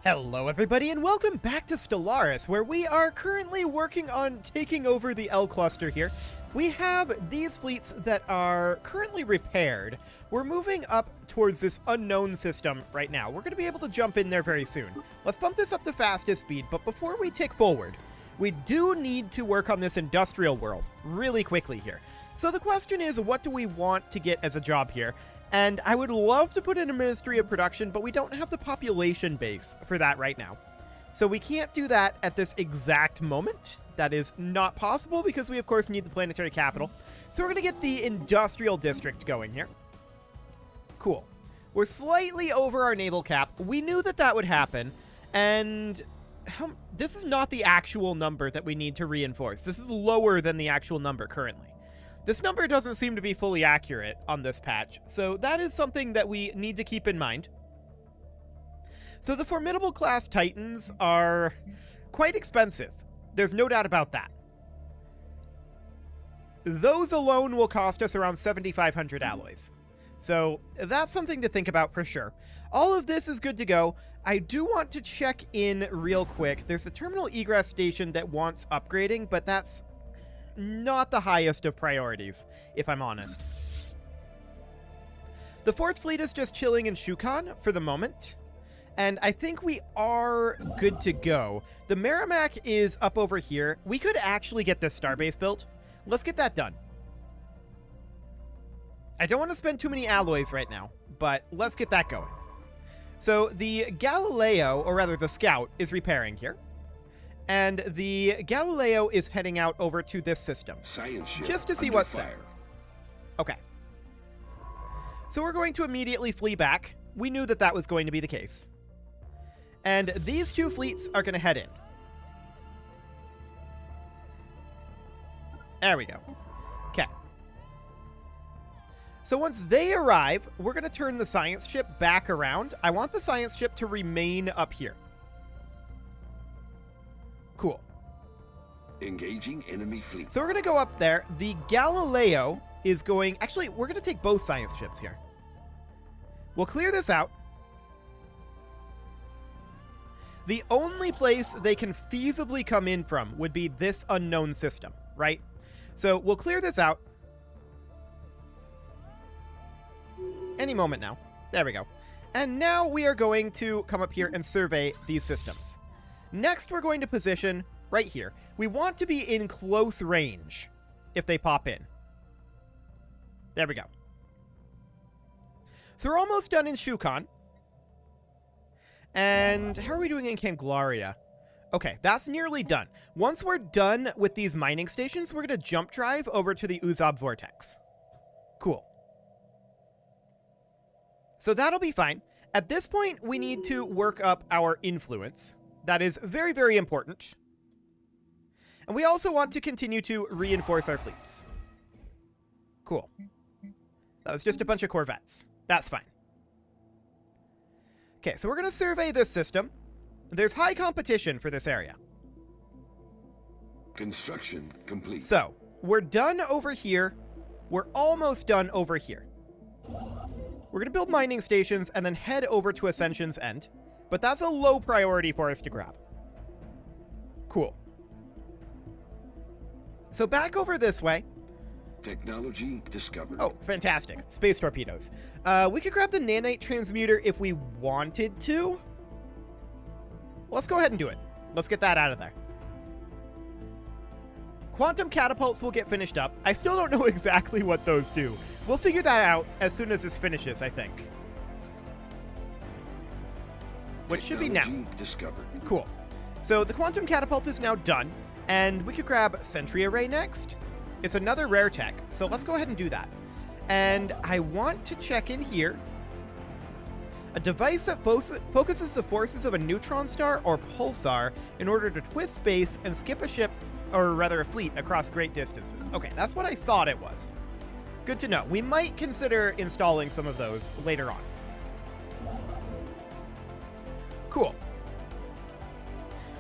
Hello everybody and welcome back to Stellaris, where we are currently working on taking over the L cluster here. We have these fleets that are currently repaired. We're moving up towards this unknown system right now. We're going to be able to jump in there very soon. Let's bump this up to fastest speed, but before we tick forward, we do need to work on this industrial world really quickly here. So the question is, what do we want to get as a job here? And I would love to put in a Ministry of Production, but we don't have the population base for that right now. So we can't do that at this exact moment. That is not possible because we, of course, need the planetary capital. So we're going to get the industrial district going here. Cool. We're slightly over our naval cap. We knew that that would happen. And this is not the actual number that we need to reinforce. This is lower than the actual number currently. This number doesn't seem to be fully accurate on this patch, so that is something that we need to keep in mind. So the formidable class Titans are quite expensive. There's no doubt about that. Those alone will cost us around 7,500 alloys. So that's something to think about for sure. All of this is good to go. I do want to check in real quick. There's a terminal egress station that wants upgrading, but that's not the highest of priorities, if I'm honest. The 4th Fleet is just chilling in Shukon for the moment, and I think we are good to go. The Merrimack is up over here. We could actually get this starbase built. Let's get that done. I don't want to spend too many alloys right now, but let's get that going. So the Galileo, or rather the Scout, is repairing here. And the Galileo is heading out over to this system, just to see what's there. Okay. So we're going to immediately flee back. We knew that that was going to be the case. And these two fleets are going to head in. There we go. Okay. So once they arrive, we're going to turn the science ship back around. I want the science ship to remain up here. Cool. Engaging enemy fleet. So we're going to go up there. The Galileo is going... Actually, we're going to take both science ships here. We'll clear this out. The only place they can feasibly come in from would be this unknown system, right? So we'll clear this out. Any moment now. There we go. And now we are going to come up here and survey these systems. Next, we're going to position right here. We want to be in close range if they pop in. There we go. So we're almost done in Shukon. And how are we doing in Camp Gloria? Okay, that's nearly done. Once we're done with these mining stations, we're going to jump drive over to the Uzab Vortex. Cool. So that'll be fine. At this point, we need to work up our influence. That is very, very important. And we also want to continue to reinforce our fleets. Cool. That was just a bunch of corvettes. That's fine. Okay, so we're going to survey this system. There's high competition for this area. Construction complete. So, we're done over here. We're almost done over here. We're going to build mining stations and then head over to Ascension's End. But that's a low priority for us to grab. Cool. So back over this way. Technology discovered. Oh, fantastic. Space torpedoes. We could grab the nanite transmuter if we wanted to. Let's go ahead and do it. Let's get that out of there. Quantum catapults will get finished up. I still don't know exactly what those do. We'll figure that out as soon as this finishes, I think. Which should be now. Discovered. Cool. So the quantum catapult is now done, and we could grab Sentry Array next. It's another rare tech, so let's go ahead and do that. And I want to check in here. A device that focuses the forces of a neutron star or pulsar in order to twist space and skip a ship, or rather a fleet, across great distances. Okay, that's what I thought it was. Good to know. We might consider installing some of those later on. Cool.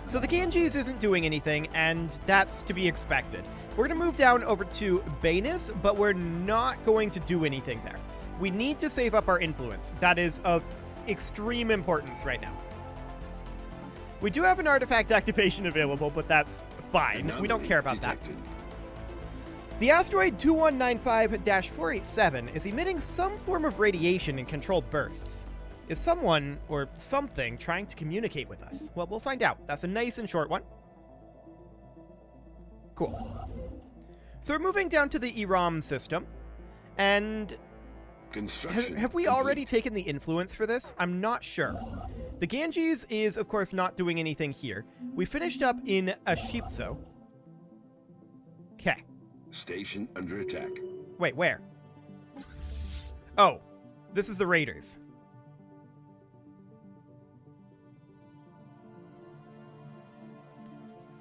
So the Ganges isn't doing anything, and that's to be expected. We're going to move down over to Banis, but we're not going to do anything there. We need to save up our influence. That is of extreme importance right now. We do have an artifact activation available, but that's fine. We don't care about that. The asteroid 2195-487 is emitting some form of radiation in controlled bursts. Is someone or something trying to communicate with us? Well, we'll find out. That's a nice and short one. Cool. So we're moving down to the EROM system, and have we already taken the influence for this? I'm not sure. The Ganges is, of course, not doing anything here. We finished up in Ashipso. Okay. Station under attack. Wait, where? Oh, this is the Raiders.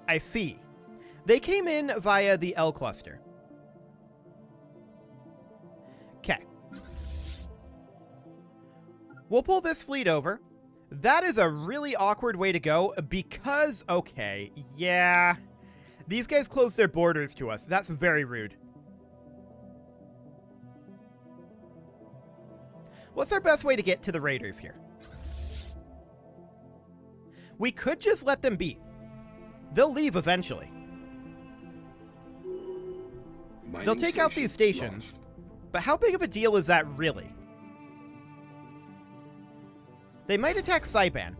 I see. They came in via the L cluster. Okay. We'll pull this fleet over. That is a really awkward way to go because, okay, yeah. These guys close their borders to us. That's very rude. What's our best way to get to the Raiders here? We could just let them be. They'll leave eventually. They'll take out these stations, but how big of a deal is that really? They might attack Saiban.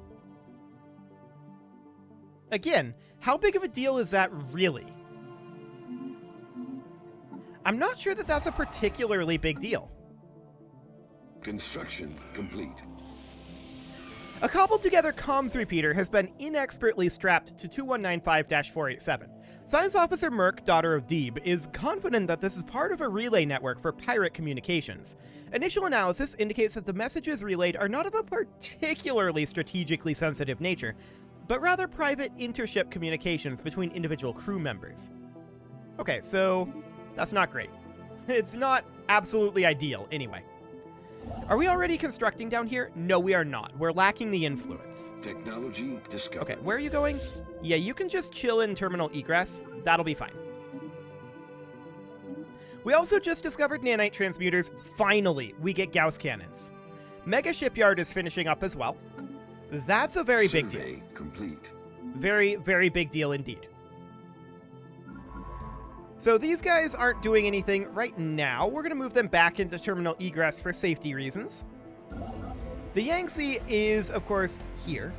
Again, how big of a deal is that really? I'm not sure that that's a particularly big deal. Construction complete. A cobbled-together comms repeater has been inexpertly strapped to 2195-487. Science Officer Merck, daughter of Deeb, is confident that this is part of a relay network for pirate communications. Initial analysis indicates that the messages relayed are not of a particularly strategically sensitive nature, but rather private intership communications between individual crew members. Okay, so that's not great. It's not absolutely ideal, anyway. Are we already constructing down here? No, we are not. We're lacking the influence. Technology discovered. Okay, where are you going? Yeah, you can just chill in terminal egress. That'll be fine. We also just discovered nanite transmuters. Finally, we get Gauss cannons. Mega Shipyard is finishing up as well. That's a very big deal. Survey complete. Very, very big deal indeed. So these guys aren't doing anything right now. We're going to move them back into terminal egress for safety reasons. The Yangtze is, of course, here.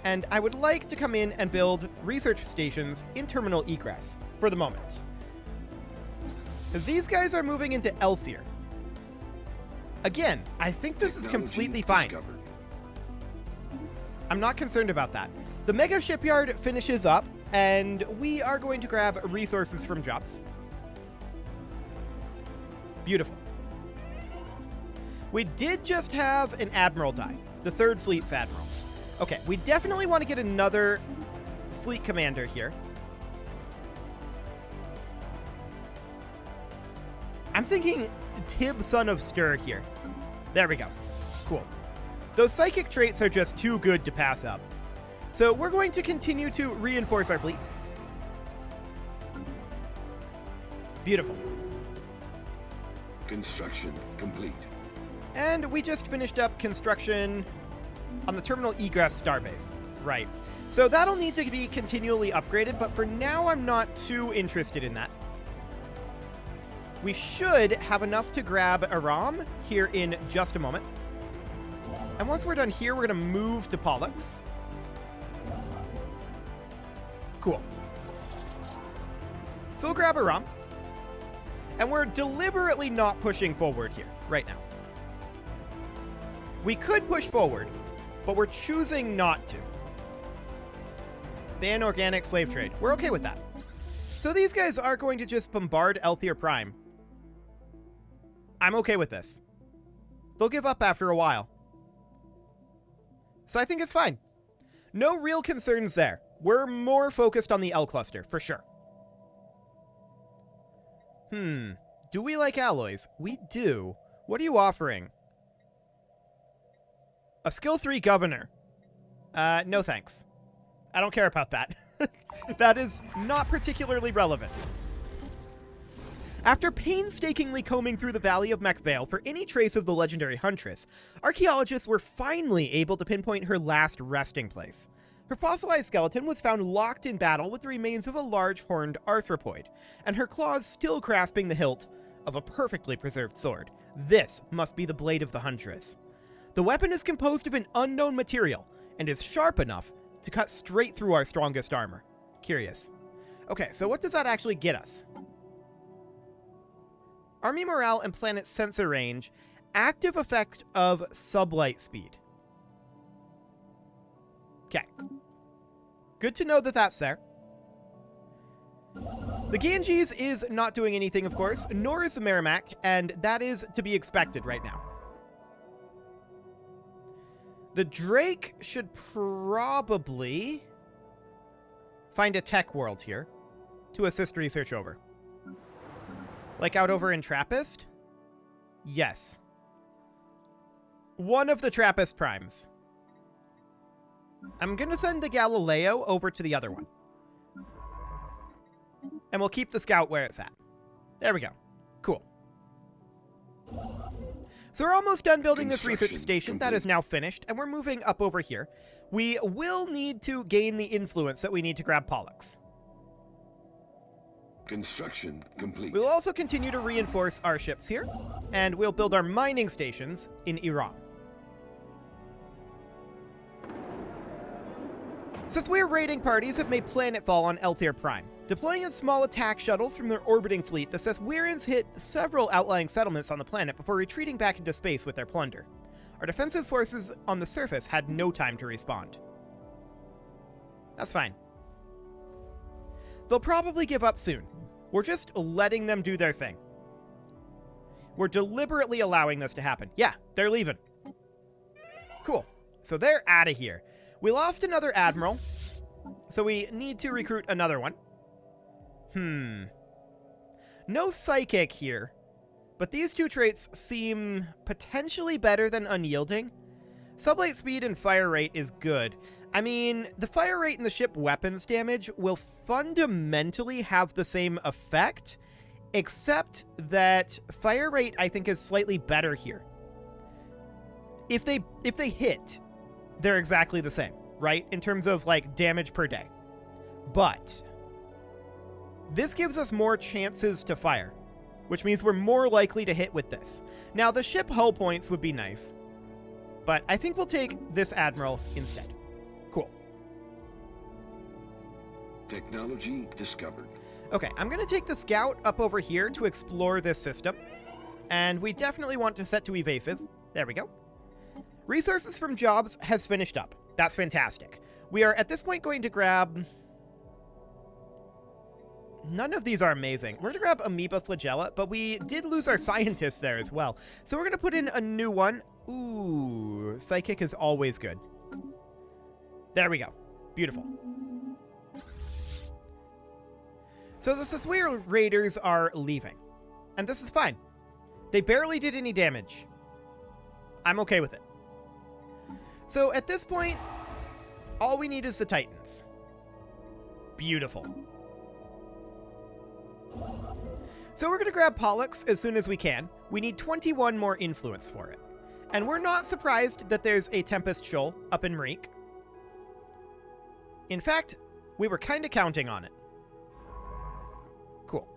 And I would like to come in and build research stations in terminal egress for the moment. These guys are moving into Elthier. Again, I think this is completely fine. I'm not concerned about that. The Mega Shipyard finishes up, and we are going to grab resources from jobs. Beautiful. We did just have an admiral die, the 3rd Fleet's admiral. Okay, we definitely want to get another fleet commander here. I'm thinking Tib, son of Stur here. There we go. Cool. Those psychic traits are just too good to pass up. So we're going to continue to reinforce our fleet. Beautiful. Construction complete. And we just finished up construction on the terminal egress starbase. Right. So that'll need to be continually upgraded, but for now I'm not too interested in that. We should have enough to grab Aram here in just a moment. And once we're done here, we're going to move to Pollux. Cool. So we'll grab Aram. And we're deliberately not pushing forward here right now. We could push forward, but we're choosing not to. Ban organic slave trade. We're okay with that. So these guys are going to just bombard Elthier Prime. I'm okay with this. They'll give up after a while. So I think it's fine. No real concerns there. We're more focused on the L cluster, for sure. Do we like alloys? We do. What are you offering? A skill 3 governor. No thanks. I don't care about that. That is not particularly relevant. After painstakingly combing through the Valley of Mechvale for any trace of the legendary Huntress, archaeologists were finally able to pinpoint her last resting place. Her fossilized skeleton was found locked in battle with the remains of a large horned arthropoid, and her claws still grasping the hilt of a perfectly preserved sword. This must be the blade of the Huntress. The weapon is composed of an unknown material, and is sharp enough to cut straight through our strongest armor. Curious. Okay, so what does that actually get us? Army morale and planet sensor range. Active effect of sublight speed. Okay. Good to know that that's there. The Ganges is not doing anything, of course, nor is the Merrimack, and that is to be expected right now. The Drake should probably find a tech world here to assist research over. Like out over in Trappist? Yes. One of the Trappist primes. I'm going to send the Galileo over to the other one. And we'll keep the Scout where it's at. There we go. Cool. So we're almost done building this research station. That is now finished, and we're moving up over here. We will need to gain the influence that we need to grab Pollux. Construction complete. We'll also continue to reinforce our ships here, and we'll build our mining stations in Iran. Since we're raiding parties have made planetfall on Elthir Prime, deploying in small attack shuttles from their orbiting fleet, the Sethwirans hit several outlying settlements on the planet before retreating back into space with their plunder. Our defensive forces on the surface had no time to respond. That's fine. They'll probably give up soon. We're just letting them do their thing. We're deliberately allowing this to happen. Yeah, they're leaving. Cool. So they're out of here. We lost another admiral, so we need to recruit another one. No psychic here, but these two traits seem potentially better than unyielding. Sublight speed and fire rate is good. I mean, the fire rate and the ship weapons damage will fundamentally have the same effect, except that fire rate, I think, is slightly better here. If they hit, they're exactly the same, right? In terms of, like, damage per day. But this gives us more chances to fire, which means we're more likely to hit with this. Now, the ship hull points would be nice, but I think we'll take this admiral instead. Cool. Technology discovered. Okay, I'm going to take the scout up over here to explore this system, and we definitely want to set to evasive. There we go. Resources from jobs has finished up. That's fantastic. We are at this point going to grab... None of these are amazing. We're going to grab Amoeba Flagella, but we did lose our scientists there as well. So we're going to put in a new one. Ooh, Psychic is always good. There we go. Beautiful. So the Saswir Raiders are leaving. And this is fine. They barely did any damage. I'm okay with it. So at this point, all we need is the Titans. Beautiful. So we're going to grab Pollux as soon as we can. We need 21 more influence for it. And we're not surprised that there's a Tempest Shoal up in Marique. In fact, we were kind of counting on it. Cool.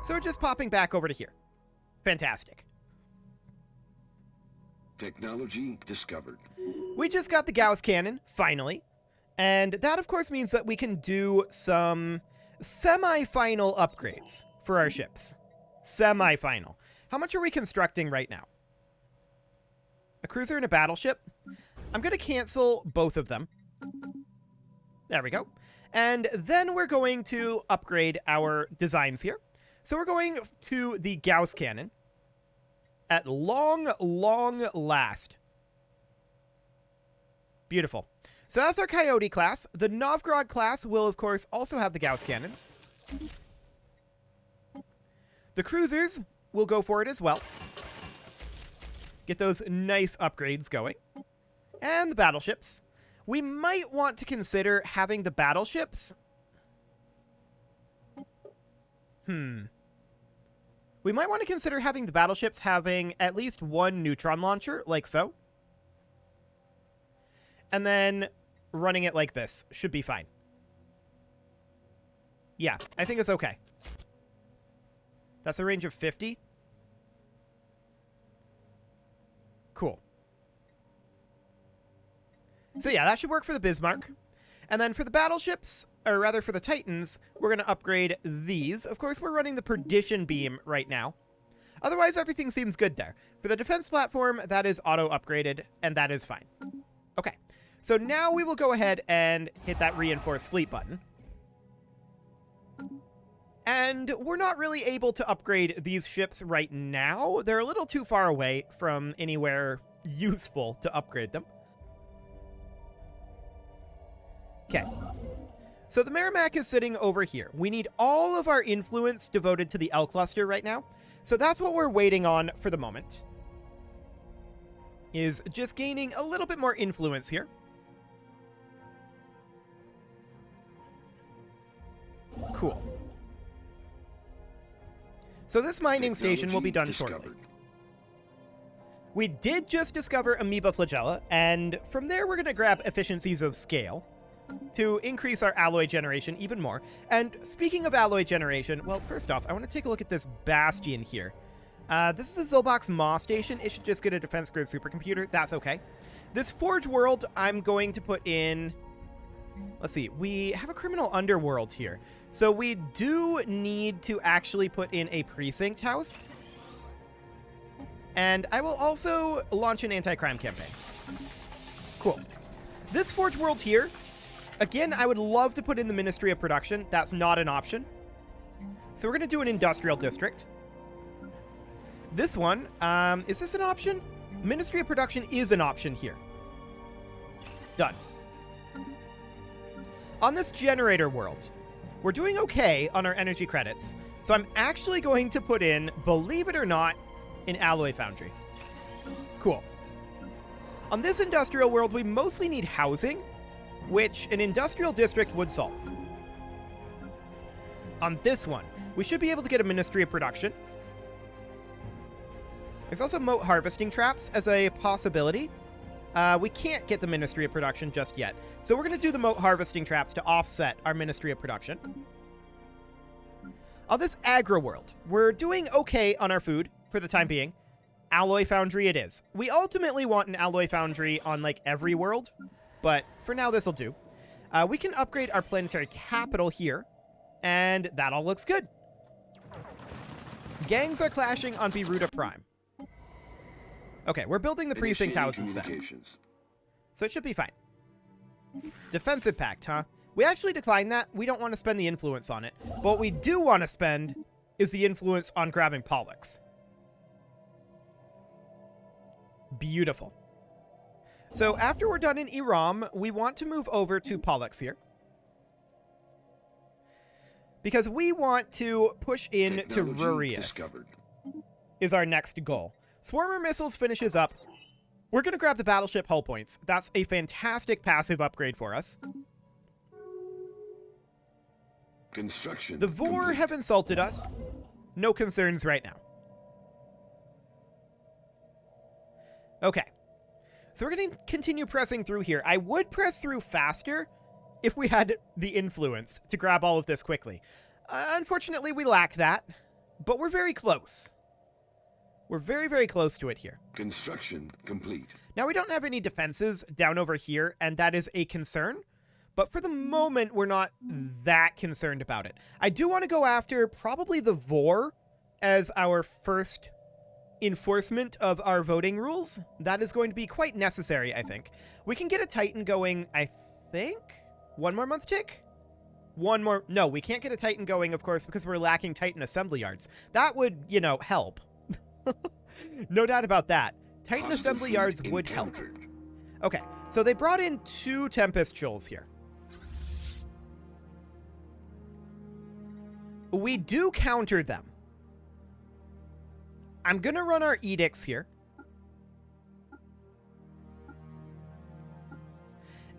So we're just popping back over to here. Fantastic. Technology discovered. We just got the Gauss cannon, finally. And that, of course, means that we can do some semi-final upgrades for our ships. Semi-final. How much are we constructing right now? A cruiser and a battleship? I'm going to cancel both of them. There we go. And then we're going to upgrade our designs here. So we're going to the Gauss cannon. At long, long last. Beautiful. So that's our Coyote class. The Novgorod class will, of course, also have the Gauss cannons. The cruisers will go for it as well. Get those nice upgrades going. And the battleships. We might want to consider having the battleships. We might want to consider having the battleships having at least one neutron launcher, like so. and then running it like this should be fine. Yeah, I think it's okay. That's a range of 50. Cool. So yeah, that should work for the Bismarck. And then for the battleships, or rather for the Titans, we're going to upgrade these. Of course, we're running the Perdition Beam right now. Otherwise, everything seems good there. For the defense platform, that is auto-upgraded, and that is fine. Okay, so now we will go ahead and hit that Reinforced Fleet button. And we're not really able to upgrade these ships right now. They're a little too far away from anywhere useful to upgrade them. Okay. So the Merrimack is sitting over here. We need all of our influence devoted to the L cluster right now. So that's what we're waiting on for the moment. Is just gaining a little bit more influence here. Cool. So this mining station will be done shortly. We did just discover Amoeba Flagella, and from there we're going to grab efficiencies of scale to increase our alloy generation even more. And speaking of alloy generation, well, first off, I want to take a look at this bastion here. This is a Zolbox Maw station. It should just get a defense-grade supercomputer. That's okay. This Forge World, I'm going to put in... Let's see. We have a criminal underworld here. So we do need to actually put in a precinct house. And I will also launch an anti-crime campaign. Cool. This Forge World here... Again, I would love to put in the Ministry of Production. That's not an option. So we're going to do an industrial district. This one, is this an option? Ministry of Production is an option here. Done. On this generator world, we're doing okay on our energy credits. So I'm actually going to put in, believe it or not, an alloy foundry. Cool. On this industrial world, we mostly need housing, which an industrial district would solve. On this one, we should be able to get a Ministry of Production. There's also moat harvesting traps as a possibility. We can't get the Ministry of Production just yet, so we're going to do the moat harvesting traps to offset our Ministry of Production. On this agro world, we're doing okay on our food for the time being. Alloy foundry it is. We ultimately want an alloy foundry on like every world, but for now, this will do. We can upgrade our planetary capital here, and that all looks good. Gangs are clashing on Biruta Prime. Okay, we're building the precinct houses then. So it should be fine. Defensive pact, huh? We actually declined that. We don't want to spend the influence on it. But what we do want to spend is the influence on grabbing Pollux. Beautiful. So after we're done in Iram, we want to move over to Pollux here. Because we want to push in to Rurius is our next goal. Swarmer Missiles finishes up. We're going to grab the battleship hull points. That's a fantastic passive upgrade for us. Construction. The Vor complete. have insulted us. No concerns right now. Okay. So we're going to continue pressing through here. I would press through faster if we had the influence to grab all of this quickly. Unfortunately, we lack that, but we're very close. We're very, very close to it here. Construction complete. Now, we don't have any defenses down over here, and that is a concern. But for the moment, we're not that concerned about it. I do want to go after probably the Vor as our first enforcement of our voting rules. That is going to be quite necessary, I think. We can get a Titan going, I think, one more month tick? One more. No, we can't get a Titan going, of course, because we're lacking Titan assembly yards. That would, you know, help. No doubt about that. Titan assembly yards would help. Okay, so they brought in 2 Tempest Shoals here. We do counter them. I'm going to run our edicts here.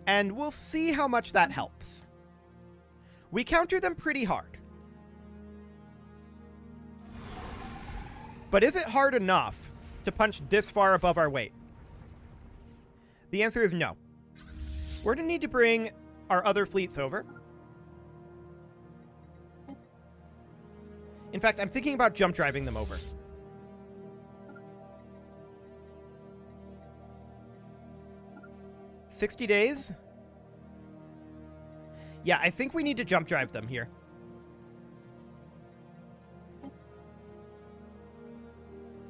And we'll see how much that helps. We counter them pretty hard. But is it hard enough to punch this far above our weight? The answer is no. We're going to need to bring our other fleets over. In fact, I'm thinking about jump driving them over. $60 days? Yeah, I think we need to jump drive them here.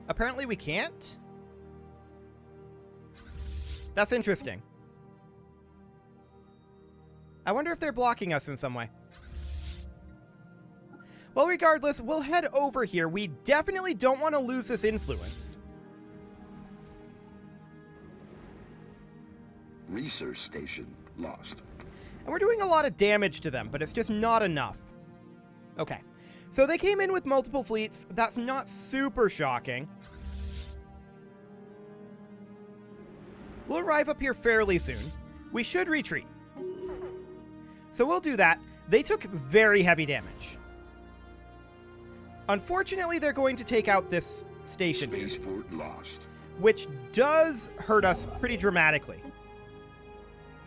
Apparently we can't? That's interesting. I wonder if they're blocking us in some way. Well, regardless, we'll head over here. We definitely don't want to lose this influence. Research station lost. And we're doing a lot of damage to them, but it's just not enough. Okay. So they came in with multiple fleets. That's not super shocking. We'll arrive up here fairly soon. We should retreat. So we'll do that. They took very heavy damage. Unfortunately, they're going to take out this station here, Spaceport lost. which does hurt us pretty dramatically.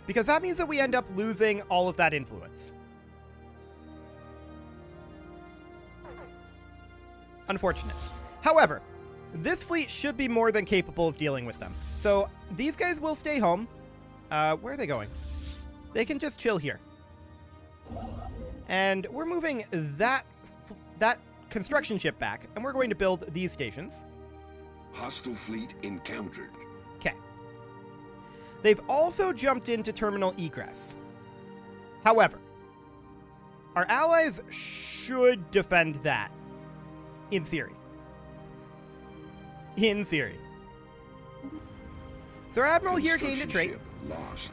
Because that means that we end up losing all of that influence. Unfortunate. However, this fleet should be more than capable of dealing with them. So these guys will stay home. Where are they going? They can just chill here. And we're moving that construction ship back, and we're going to build these stations. Hostile fleet encountered. Okay. They've also jumped into terminal egress. However, our allies should defend that. In theory. In theory. So our admiral here gained a trait. Ship lost.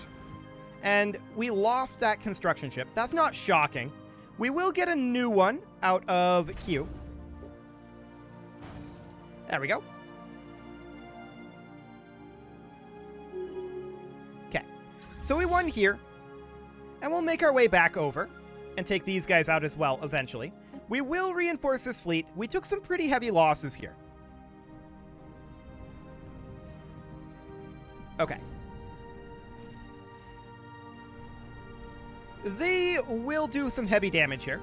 And we lost that construction ship. That's not shocking. We will get a new one out of Q. There we go. Okay. So we won here. And we'll make our way back over and take these guys out as well eventually. We will reinforce this fleet. We took some pretty heavy losses here. Okay. They will do some heavy damage here.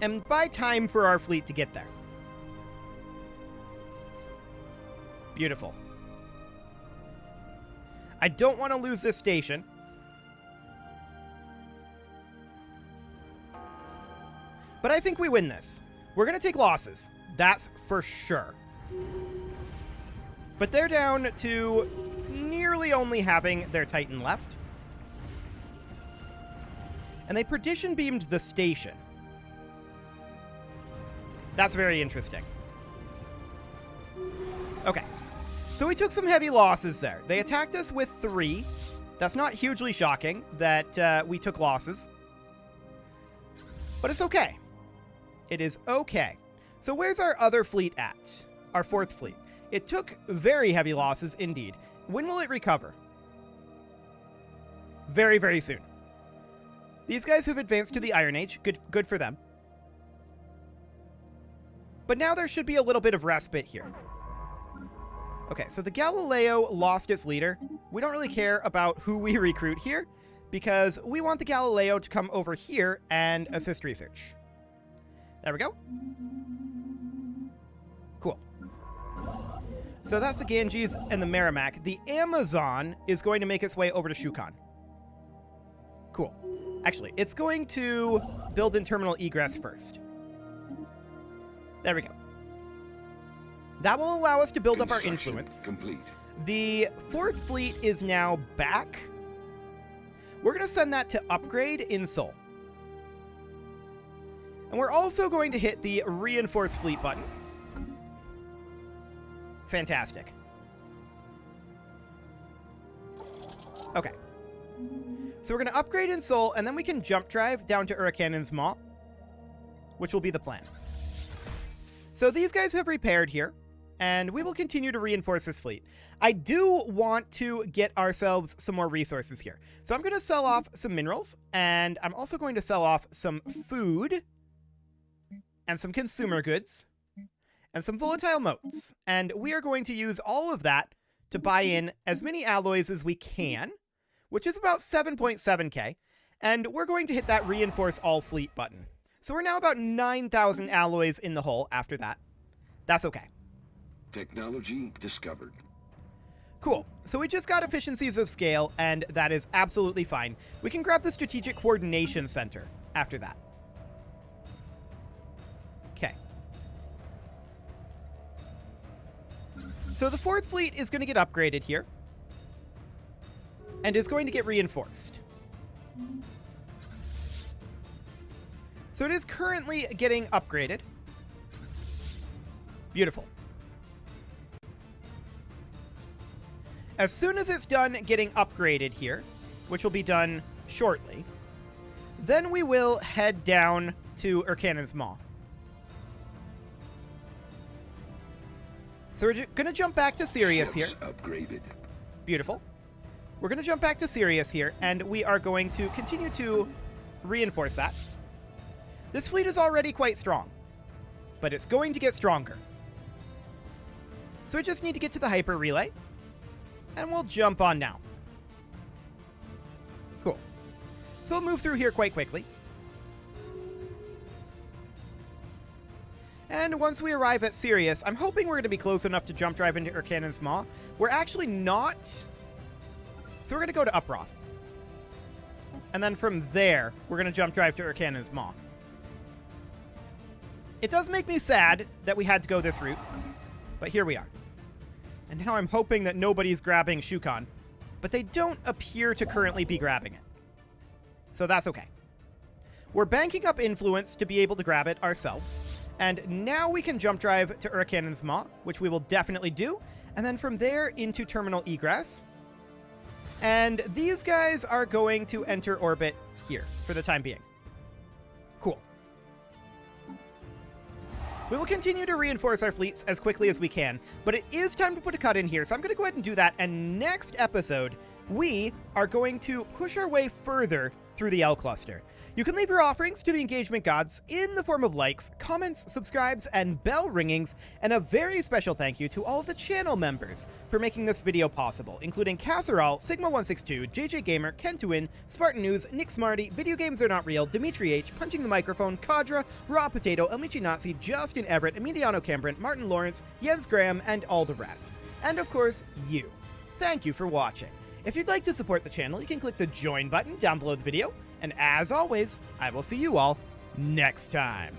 And buy time for our fleet to get there. Beautiful. I don't want to lose this station. But I think we win this. We're going to take losses. That's for sure. But they're down to nearly only having their Titan left. And they perdition beamed the station. That's very interesting. Okay. So we took some heavy losses there. They attacked us with 3. That's not hugely shocking that we took losses. But it's okay. It is okay. So where's our other fleet at? Our 4th fleet. It took very heavy losses indeed. When will it recover? Very, very soon. These guys have advanced to the Iron Age. Good for them. But now there should be a little bit of respite here. Okay, so the Galileo lost its leader. We don't really care about who we recruit here because we want the Galileo to come over here and assist research. There we go. Cool. So that's the Ganges and the Merrimack. The Amazon is going to make its way over to Shukon. Cool. Actually, it's going to build in terminal egress first. There we go. That will allow us to build up our influence. Complete. The 4th fleet is now back. We're going to send that to upgrade in Seoul. And we're also going to hit the reinforce fleet button. Fantastic. Okay. So we're going to upgrade in Seoul, and then we can jump drive down to Urakanen's Maw, which will be the plan. So these guys have repaired here, and we will continue to reinforce this fleet. I do want to get ourselves some more resources here. So I'm going to sell off some minerals, and I'm also going to sell off some food, and some consumer goods, and some volatile motes. And we are going to use all of that to buy in as many alloys as we can, which is about 7.7k, and we're going to hit that reinforce all fleet button. So we're now about 9,000 alloys in the hole after that. That's okay. Technology discovered. Cool. So we just got efficiencies of scale, and that is absolutely fine. We can grab the Strategic Coordination Center after that. Okay. So the 4th Fleet is going to get upgraded here, and is going to get reinforced. So it is currently getting upgraded. Beautiful. As soon as it's done getting upgraded here, which will be done shortly, then we will head down to Urkanon's Maw. So we're going to jump back to Sirius here. Upgraded. Beautiful. We're going to jump back to Sirius here, and we are going to continue to reinforce that. This fleet is already quite strong, but it's going to get stronger. So we just need to get to the hyper relay, and we'll jump on now. Cool. So we'll move through here quite quickly. And once we arrive at Sirius, I'm hoping we're going to be close enough to jump drive into Urkanon's Maw. We're actually not. So we're going to go to Uproth. And then from there, we're going to jump drive to Urkanon's Maw. It does make me sad that we had to go this route, but here we are. And now I'm hoping that nobody's grabbing Shukon, but they don't appear to currently be grabbing it. So that's okay. We're banking up influence to be able to grab it ourselves, and now we can jump drive to Urkanon's Maw, which we will definitely do, and then from there into Terminal Egress. And these guys are going to enter orbit here for the time being. Cool. We will continue to reinforce our fleets as quickly as we can, but it is time to put a cut in here, so I'm going to go ahead and do that, and next episode, we are going to push our way further through the L cluster. You can leave your offerings to the engagement gods in the form of likes, comments, subscribes, and bell ringings, and a very special thank you to all of the channel members for making this video possible, including Casserole, Sigma162, JJ Gamer, Kentuin, Spartan News, Nick Smarty, Video Games Are Not Real, Dimitri H, Punching the Microphone, Kadra, Raw Potato, Elmichi Nazi, Justin Everett, Emiliano Cambrin, Martin Lawrence, Yez Graham, and all the rest. And of course, you. Thank you for watching. If you'd like to support the channel, you can click the join button down below the video. And as always, I will see you all next time.